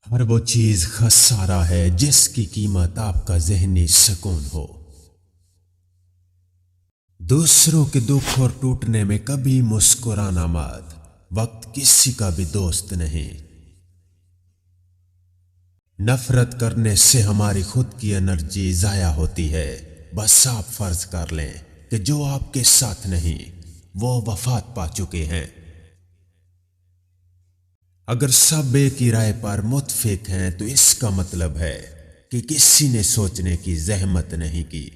हर वो चीज खसारा है जिसकी कीमत आपका ज़हनी सुकून हो। दूसरों के दुख और टूटने में कभी मुस्कुराना मत। वक्त किसी का भी दोस्त नहीं। नफरत करने से हमारी खुद की एनर्जी जाया होती है। बस आप फर्ज कर लें कि जो आपके साथ नहीं वो वफात पा चुके हैं। अगर सब एक ही राय पर मुत्फिक हैं तो इसका मतलब है कि किसी ने सोचने की जहमत नहीं की।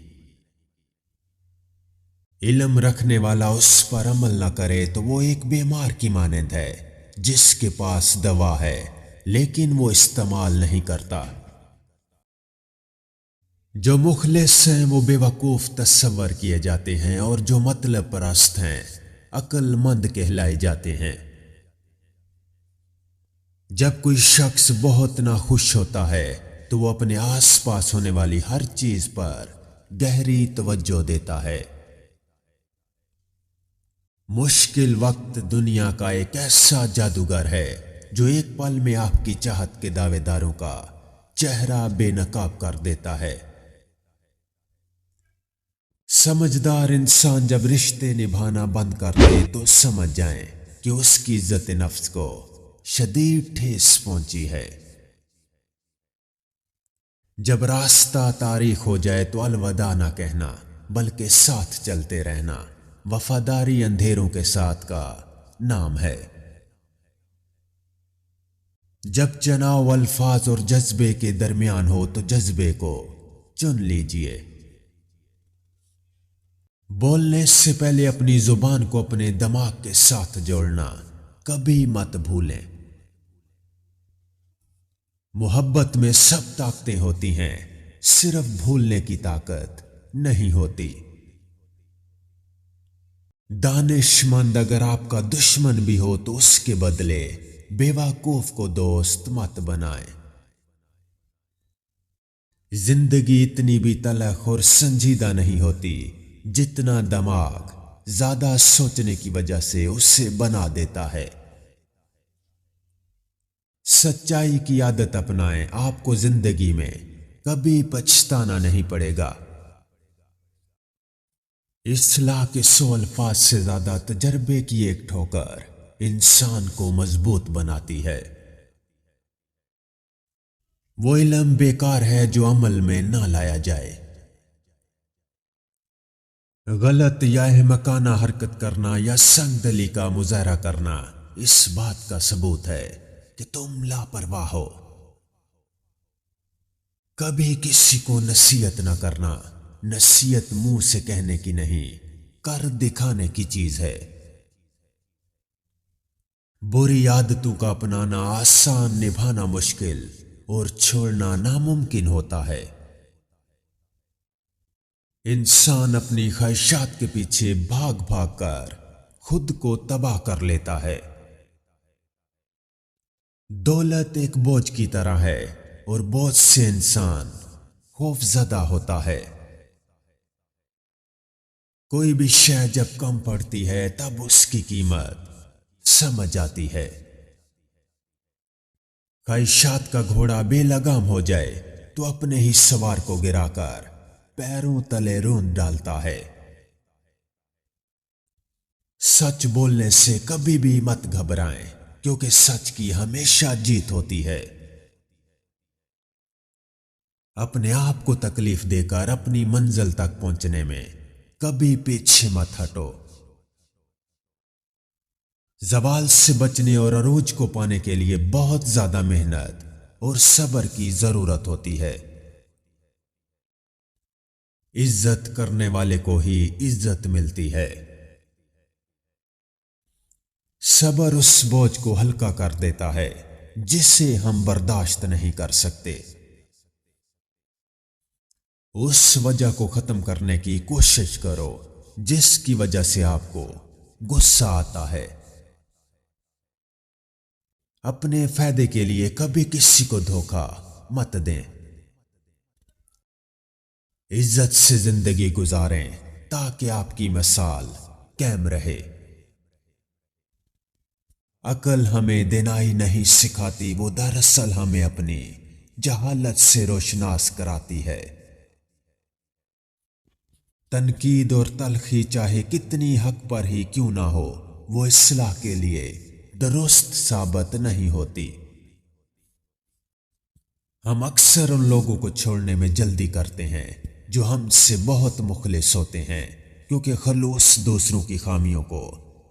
इल्म रखने वाला उस पर अमल न करे तो वो एक बीमार की मानंद है जिसके पास दवा है लेकिन वो इस्तेमाल नहीं करता। जो मुखलिस हैं वो बेवकूफ तस्वर किए जाते हैं और जो मतलब परस्त हैं अक्लमंद कहलाए जाते हैं। जब कोई शख्स बहुत नाखुश होता है तो वो अपने आसपास होने वाली हर चीज पर गहरी तवज्जो देता है। मुश्किल वक्त दुनिया का एक ऐसा जादूगर है जो एक पल में आपकी चाहत के दावेदारों का चेहरा बेनकाब कर देता है। समझदार इंसान जब रिश्ते निभाना बंद कर दे तो समझ जाए कि उसकी इज्जत नफ्स को शदीद ठेस पहुंची है। जब रास्ता तारीख हो जाए तो अलविदा ना कहना बल्कि साथ चलते रहना। वफादारी अंधेरों के साथ का नाम है। जब चुनाव अल्फाज और जज्बे के दरमियान हो तो जज्बे को चुन लीजिए। बोलने से पहले अपनी जुबान को अपने दिमाग के साथ जोड़ना कभी मत भूलें। मोहब्बत में सब ताकतें होती हैं, सिर्फ भूलने की ताकत नहीं होती। दानिशमंद अगर आपका दुश्मन भी हो तो उसके बदले बेवकूफ को दोस्त मत बनाए। जिंदगी इतनी भी तलख और संजीदा नहीं होती जितना दिमाग ज्यादा सोचने की वजह से उसे बना देता है। सच्चाई की आदत अपनाएं, आपको जिंदगी में कभी पछताना नहीं पड़ेगा। इस्लाह के 100 अल्फाज से ज्यादा तजर्बे की एक ठोकर इंसान को मजबूत बनाती है। वो इल्म बेकार है जो अमल में ना लाया जाए। गलत या अहमकाना हरकत करना या संगदली का मुजाहरा करना इस बात का सबूत है कि तुम लापरवाह हो। कभी किसी को नसीहत न करना। नसीहत मुंह से कहने की नहीं, कर दिखाने की चीज है। बुरी आदतों का अपनाना आसान, निभाना मुश्किल और छोड़ना नामुमकिन होता है। इंसान अपनी ख्वाहिशात के पीछे भाग भाग कर खुद को तबाह कर लेता है। दौलत एक बोझ की तरह है और बोझ से इंसान खौफजदा होता है। कोई भी शय जब कम पड़ती है तब उसकी कीमत समझ आती है। ख्वाहिशात का घोड़ा बेलगाम हो जाए तो अपने ही सवार को गिराकर पैरों तले रोंद डालता है। सच बोलने से कभी भी मत घबराएं क्योंकि सच की हमेशा जीत होती है। अपने आप को तकलीफ देकर अपनी मंजिल तक पहुंचने में कभी पीछे मत हटो। ज़वाल से बचने और अरूज को पाने के लिए बहुत ज्यादा मेहनत और सब्र की जरूरत होती है। इज्जत करने वाले को ही इज्जत मिलती है। सब्र उस बोझ को हल्का कर देता है जिसे हम बर्दाश्त नहीं कर सकते। उस वजह को खत्म करने की कोशिश करो जिसकी वजह से आपको गुस्सा आता है। अपने फायदे के लिए कभी किसी को धोखा मत दें। इज्जत से जिंदगी गुजारें ताकि आपकी मिसाल कायम रहे। अकल हमें देनाई नहीं सिखाती, वो दरअसल हमें अपनी जहालत से रोशनास कराती है। तनकीद और तलखी चाहे कितनी हक पर ही क्यों ना हो, वो इस्लाह के लिए दुरुस्त साबित नहीं होती। हम अक्सर उन लोगों को छोड़ने में जल्दी करते हैं जो हमसे बहुत मुखलिस होते हैं, क्योंकि खलूस दूसरों की खामियों को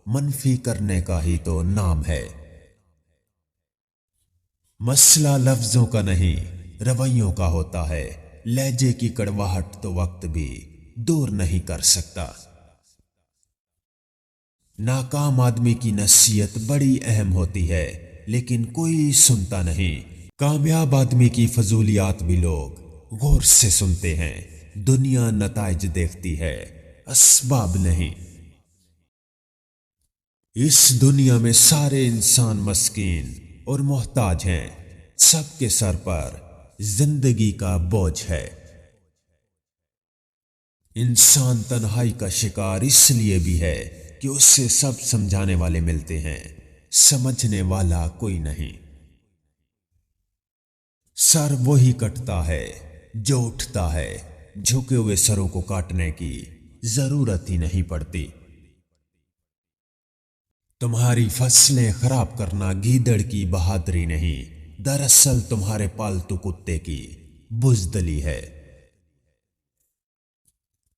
मनफी करने का ही तो नाम है। मसला लफ्जों का नहीं, रवैयों का होता है। लहजे की कड़वाहट तो वक्त भी दूर नहीं कर सकता। नाकाम आदमी की नसीहत बड़ी अहम होती है, लेकिन कोई सुनता नहीं। कामयाब आदमी की फजूलियात भी लोग गौर से सुनते हैं। दुनिया नताइज देखती है, असबाब नहीं। इस दुनिया में सारे इंसान मस्कीन और मोहताज हैं। सबके सर पर जिंदगी का बोझ है। इंसान तन्हाई का शिकार इसलिए भी है कि उससे सब समझाने वाले मिलते हैं, समझने वाला कोई नहीं। सर वही कटता है जो उठता है, झुके हुए सरों को काटने की जरूरत ही नहीं पड़ती। तुम्हारी फसलें खराब करना गीदड़ की बहादुरी नहीं, दरअसल तुम्हारे पालतू कुत्ते की बुजदली है।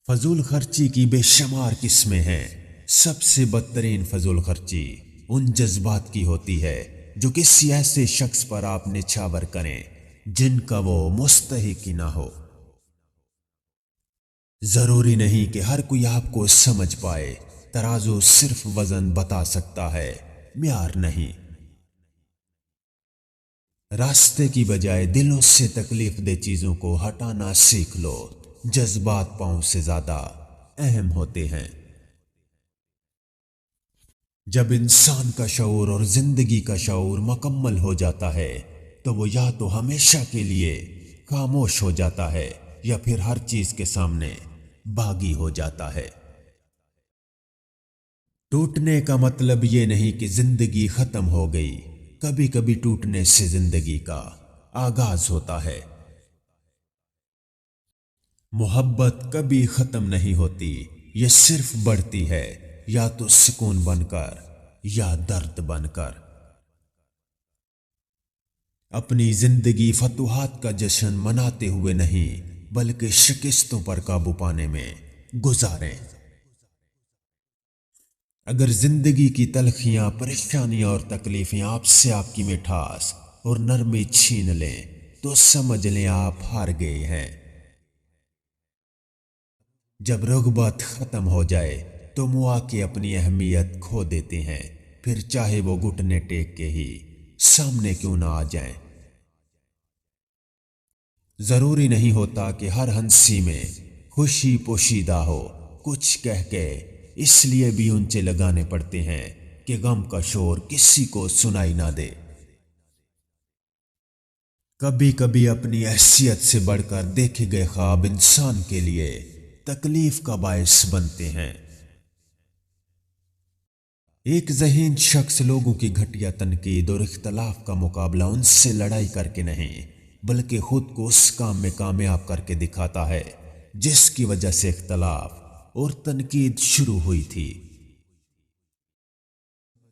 फजूल खर्ची की बेशुमार किस्में हैं। सबसे बदतरीन फजूल खर्ची उन जज्बात की होती है जो किसी ऐसे शख्स पर आप निछावर करें जिनका वो मुस्तहिक ही ना हो। जरूरी नहीं कि हर कोई आपको समझ पाए। तराजू सिर्फ वजन बता सकता है, म्यार नहीं। रास्ते की बजाय दिलों से तकलीफ दे चीजों को हटाना सीख लो। जज्बात पांव से ज्यादा अहम होते हैं। जब इंसान का शऊर और जिंदगी का शऊर मुकम्मल हो जाता है तो वो या तो हमेशा के लिए खामोश हो जाता है या फिर हर चीज के सामने बागी हो जाता है। टूटने का मतलब ये नहीं कि जिंदगी खत्म हो गई। कभी कभी टूटने से जिंदगी का आगाज होता है। मोहब्बत कभी खत्म नहीं होती, ये सिर्फ बढ़ती है, या तो सुकून बनकर या दर्द बनकर। अपनी जिंदगी फतुहात का जश्न मनाते हुए नहीं, बल्कि शिकस्तों पर काबू पाने में गुजारें। अगर जिंदगी की तलखियां, परेशानियां और तकलीफें आपसे आपकी मिठास और नरमी छीन लें तो समझ लें आप हार गए हैं। जब रुग़बत खत्म हो जाए तो मौके अपनी अहमियत खो देते हैं, फिर चाहे वो घुटने टेक के ही सामने क्यों ना आ जाएं। जरूरी नहीं होता कि हर हंसी में खुशी पोशीदा हो। कुछ कह के इसलिए भी ऊंचे लगाने पड़ते हैं कि गम का शोर किसी को सुनाई ना दे। कभी कभी अपनी हैसियत से बढ़कर देखे गए ख्वाब इंसान के लिए तकलीफ का बायस बनते हैं। एक ज़हीन शख्स लोगों की घटिया तनकीद और इख्तलाफ का मुकाबला उनसे लड़ाई करके नहीं, बल्कि खुद को उस काम में कामयाब करके दिखाता है जिसकी वजह से इख्तलाफ और तनकीद शुरू हुई थी।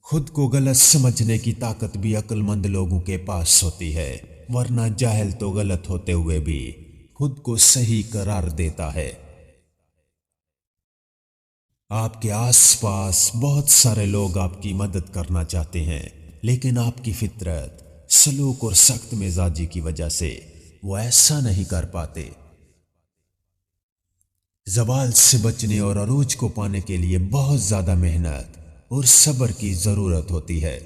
खुद को गलत समझने की ताकत भी अक्लमंद लोगों के पास होती है, वरना जाहिल तो गलत होते हुए भी खुद को सही करार देता है। आपके आसपास बहुत सारे लोग आपकी मदद करना चाहते हैं, लेकिन आपकी फितरत, सलूक और सख्त मिजाजी की वजह से वो ऐसा नहीं कर पाते। ज़वाल से बचने और अरूज को पाने के लिए बहुत ज्यादा मेहनत और सब्र की जरूरत होती है।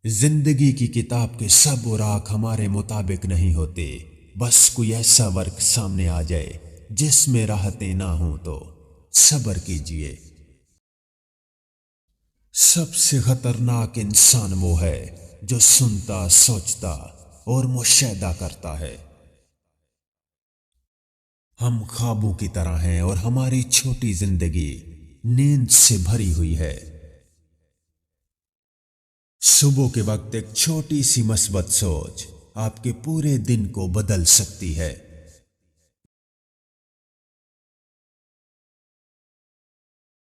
जिंदगी की किताब के सब उराक हमारे मुताबिक नहीं होते। बस कोई ऐसा वर्क सामने आ जाए जिसमें राहतें ना हो तो सब्र कीजिए। सबसे खतरनाक इंसान वो है जो सुनता, सोचता और मुशाहिदा करता है। हम ख्वाबों की तरह हैं और हमारी छोटी जिंदगी नींद से भरी हुई है। सुबह के वक्त एक छोटी सी मस्बत सोच आपके पूरे दिन को बदल सकती है।